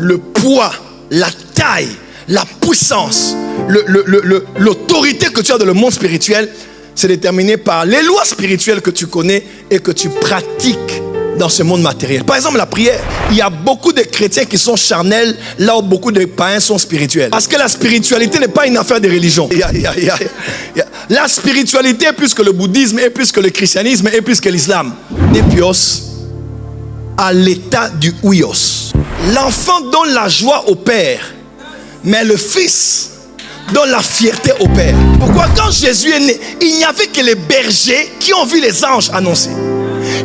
Le poids, la taille, la puissance, l'autorité que tu as dans le monde spirituel, c'est déterminé par les lois spirituelles que tu connais et que tu pratiques dans ce monde matériel. Par exemple, la prière. Il y a beaucoup de chrétiens qui sont charnels, là où beaucoup de païens sont spirituels. Parce que la spiritualité n'est pas une affaire de religion. La spiritualité est plus que le bouddhisme, est plus que le christianisme, est plus que l'islam. Des pios à l'état du huios. L'enfant donne la joie au père, mais le fils donne la fierté au père. Pourquoi quand Jésus est né, il n'y avait que les bergers qui ont vu les anges annoncer.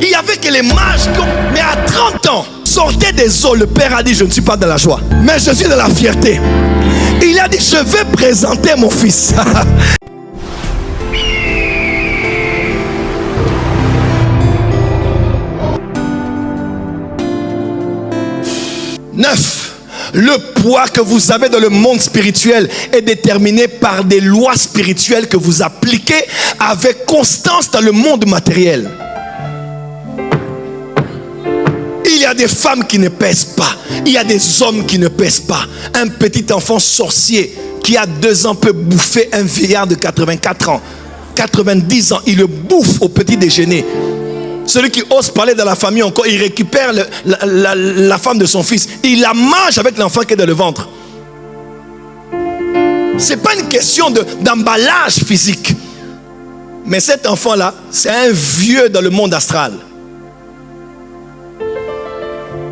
Il n'y avait que les mages qui ont... Mais à 30 ans, sortait des eaux, le père a dit, je ne suis pas dans la joie, mais je suis dans la fierté. Il a dit, je vais présenter mon fils. 9. Le poids que vous avez dans le monde spirituel est déterminé par des lois spirituelles que vous appliquez avec constance dans le monde matériel. Il y a des femmes qui ne pèsent pas. Il y a des hommes qui ne pèsent pas. Un petit enfant sorcier qui a 2 ans peut bouffer un vieillard de 84 ans. 90 ans, il le bouffe au petit déjeuner. Celui qui ose parler dans la famille encore, il récupère la femme de son fils. Il la mange avec l'enfant qui est dans le ventre. Ce n'est pas une question d'emballage physique. Mais cet enfant-là, c'est un vieux dans le monde astral.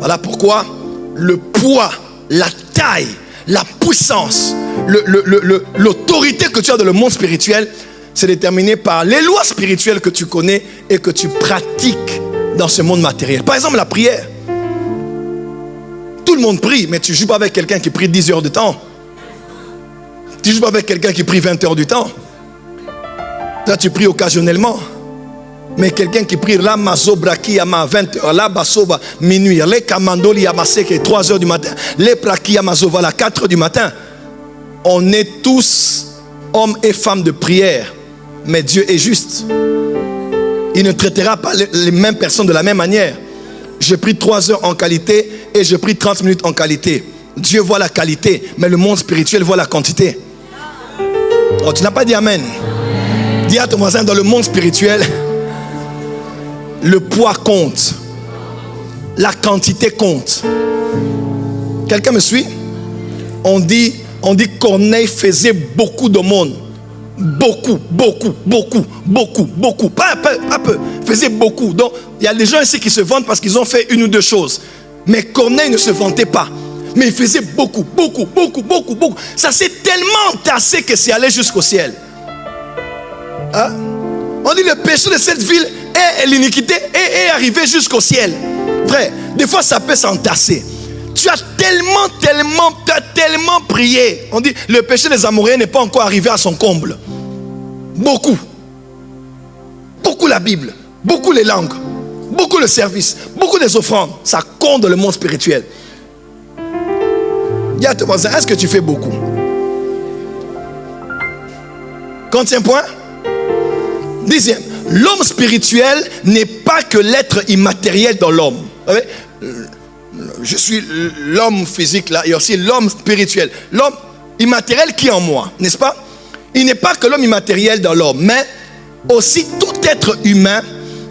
Voilà pourquoi le poids, la taille, la puissance, l'autorité que tu as dans le monde spirituel, c'est déterminé par les lois spirituelles que tu connais et que tu pratiques dans ce monde matériel. Par exemple, la prière. Tout le monde prie, mais tu ne joues pas avec quelqu'un qui prie 10 heures de temps. Tu ne joues pas avec quelqu'un qui prie 20 heures du temps. Toi, tu pries occasionnellement. Mais quelqu'un qui prie la mazobraki yama 20 heures, la basova minuit, les kamandoli yamaseke 3 heures du matin, les praki yamazova la 4 heures du matin. On est tous hommes et femmes de prière. Mais Dieu est juste. Il ne traitera pas les mêmes personnes de la même manière. Je prie 3 heures en qualité et je prie 30 minutes en qualité. Dieu voit la qualité, mais le monde spirituel voit la quantité. Oh, tu n'as pas dit amen. Dis à ton voisin, dans le monde spirituel, le poids compte. La quantité compte. Quelqu'un me suit? On dit Corneille faisait beaucoup d'aumônes. Beaucoup. Pas peu. Faisait beaucoup. Donc, il y a des gens ici qui se vantent parce qu'ils ont fait 1 ou 2 choses. Mais Corneille ne se vantait pas. Mais il faisait beaucoup. Ça s'est tellement entassé que c'est allé jusqu'au ciel. Hein? On dit le péché de cette ville et l'iniquité est arrivé jusqu'au ciel. Frère, des fois ça peut s'entasser. Tu as tellement prié. On dit le péché des Amoréens n'est pas encore arrivé à son comble. Beaucoup la Bible, beaucoup les langues, beaucoup le service, beaucoup les offrandes. Ça compte dans le monde spirituel. Dis à ton voisin, est-ce que tu fais beaucoup? Combien de points? 10e. L'homme spirituel n'est pas que l'être immatériel dans l'homme. Je suis l'homme physique là, il y a aussi l'homme spirituel. L'homme immatériel qui est en moi, n'est-ce pas? Il n'est pas que l'homme immatériel dans l'homme, mais aussi tout être humain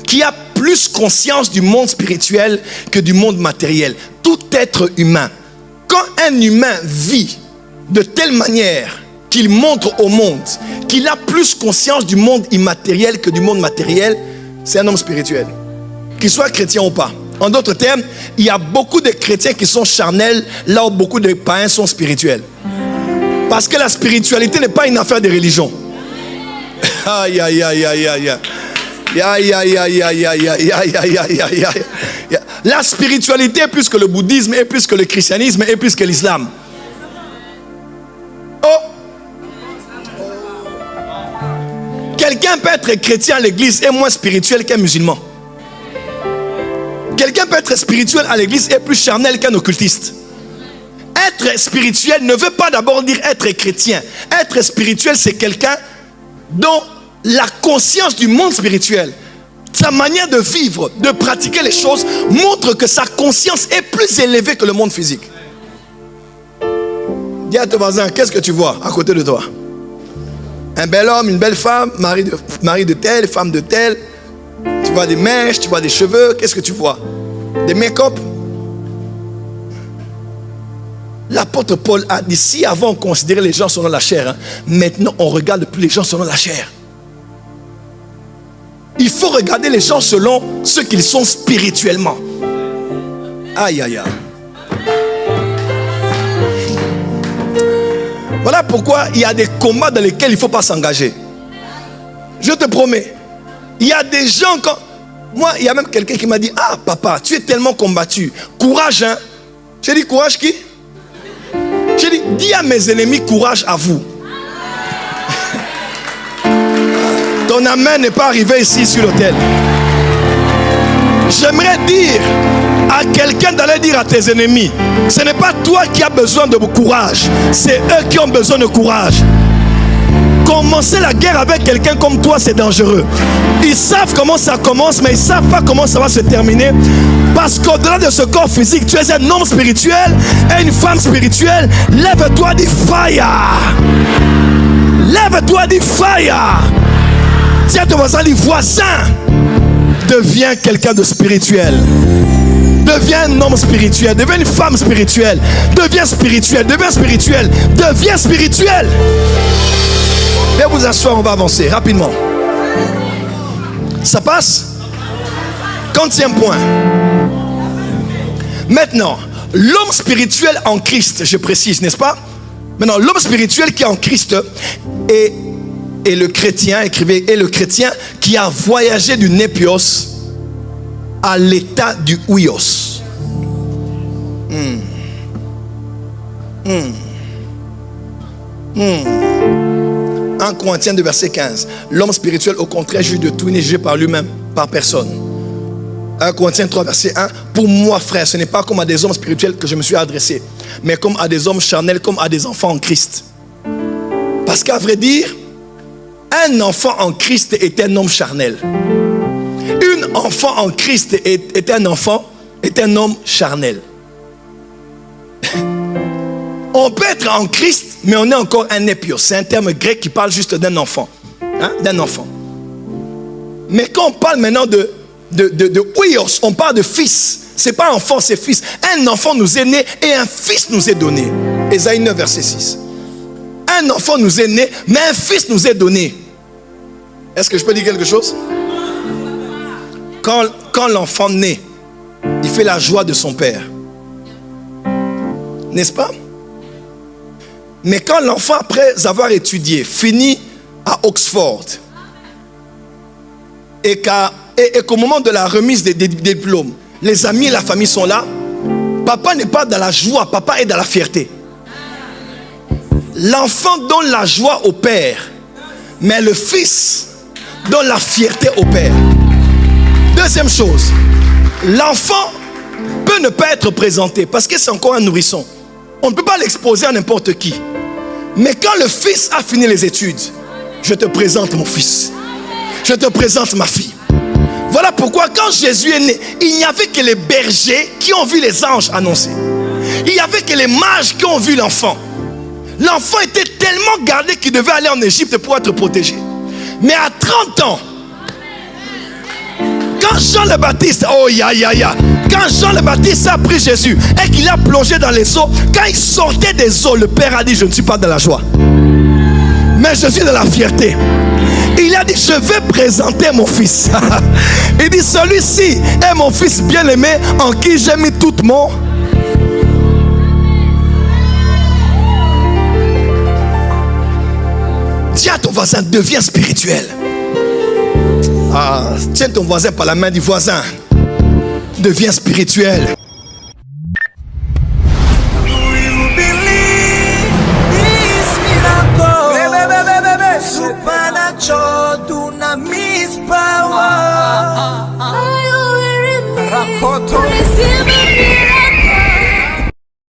qui a plus conscience du monde spirituel que du monde matériel. Tout être humain. Quand un humain vit de telle manière qu'il montre au monde qu'il a plus conscience du monde immatériel que du monde matériel, c'est un homme spirituel. Qu'il soit chrétien ou pas. En d'autres termes, il y a beaucoup de chrétiens qui sont charnels, là où beaucoup de païens sont spirituels. Parce que la spiritualité n'est pas une affaire de religion. Aïe. La spiritualité est plus que le bouddhisme, est plus que le christianisme, est plus que l'islam. Quelqu'un peut être chrétien à l'église et moins spirituel qu'un musulman. Quelqu'un peut être spirituel à l'église et plus charnel qu'un occultiste. Être spirituel ne veut pas d'abord dire être chrétien. Être spirituel, c'est quelqu'un dont la conscience du monde spirituel, sa manière de vivre, de pratiquer les choses, montre que sa conscience est plus élevée que le monde physique. Dis à ton voisin, qu'est-ce que tu vois à côté de toi? Un bel homme, une belle femme, mari de tel, femme de tel. Tu vois des mèches, tu vois des cheveux. Qu'est-ce que tu vois? Des make-up. L'apôtre Paul a dit, si avant on considérait les gens selon la chair, hein, maintenant on regarde plus les gens selon la chair. Il faut regarder les gens selon ce qu'ils sont spirituellement. Aïe, aïe, aïe. Voilà pourquoi il y a des combats dans lesquels il ne faut pas s'engager. Je te promets. Il y a des gens quand... Moi, il y a même quelqu'un qui m'a dit, ah papa, tu es tellement combattu. Courage, hein. J'ai dit, courage qui? J'ai dit, dis à mes ennemis, courage à vous. Ton amen n'est pas arrivé ici sur l'autel. J'aimerais dire à quelqu'un d'aller dire à tes ennemis, ce n'est pas toi qui as besoin de courage, c'est eux qui ont besoin de courage. Commencer la guerre avec quelqu'un comme toi, c'est dangereux. Ils savent comment ça commence, mais ils ne savent pas comment ça va se terminer. Parce qu'au-delà de ce corps physique, tu es un homme spirituel et une femme spirituelle. Lève-toi, dis fire. Lève-toi, dis fire. Tiens ton voisin, dis voisin. Deviens quelqu'un de spirituel. Deviens un homme spirituel. Deviens une femme spirituelle. Deviens spirituel. Deviens spirituel. Deviens spirituel. Viens vous asseoir, on va avancer rapidement. Ça passe? 40e point. Maintenant, l'homme spirituel en Christ, je précise, n'est-ce pas? Maintenant, l'homme spirituel qui est en Christ est le chrétien, écrivez, est le chrétien qui a voyagé du népios à l'état du ouios. 1 Corinthiens 2 verset 15. L'homme spirituel au contraire juge de tout, n'est jugé par lui-même, par personne. 1 Corinthiens 3 verset 1. Pour moi frère, ce n'est pas comme à des hommes spirituels que je me suis adressé, mais comme à des hommes charnels, comme à des enfants en Christ. Parce qu'à vrai dire, un enfant en Christ est un homme charnel. Une enfant en Christ est un homme charnel. On peut être en Christ, mais on est encore un épios. C'est un terme grec qui parle juste d'un enfant. Hein? D'un enfant. Mais quand on parle maintenant de ouios, on parle de fils. Ce n'est pas enfant, c'est fils. Un enfant nous est né et un fils nous est donné. Ésaïe 9, verset 6. Un enfant nous est né, mais un fils nous est donné. Est-ce que je peux dire quelque chose? Quand l'enfant naît, il fait la joie de son père. N'est-ce pas? Mais quand l'enfant, après avoir étudié, finit à Oxford, et qu'au moment de la remise des diplômes, les amis et la famille sont là, papa n'est pas dans la joie, papa est dans la fierté. L'enfant donne la joie au père, mais le fils donne la fierté au père. Deuxième chose, l'enfant peut ne pas être présenté parce que c'est encore un nourrisson. On ne peut pas l'exposer à n'importe qui. Mais quand le fils a fini les études, je te présente mon fils. Je te présente ma fille. Voilà pourquoi quand Jésus est né, il n'y avait que les bergers qui ont vu les anges annoncer. Il n'y avait que les mages qui ont vu l'enfant. L'enfant était tellement gardé qu'il devait aller en Égypte pour être protégé. Mais à 30 ans, quand Jean le Baptiste, quand Jean le Baptiste a pris Jésus et qu'il a plongé dans les eaux, quand il sortait des eaux, le Père a dit, je ne suis pas dans la joie, mais je suis dans la fierté. Il a dit, je vais présenter mon fils. Il dit, celui-ci est mon fils bien-aimé en qui j'ai mis toute mon... Dis à ton voisin, deviens spirituel. Tiens ton voisin par la main, dis voisin, deviens spirituel.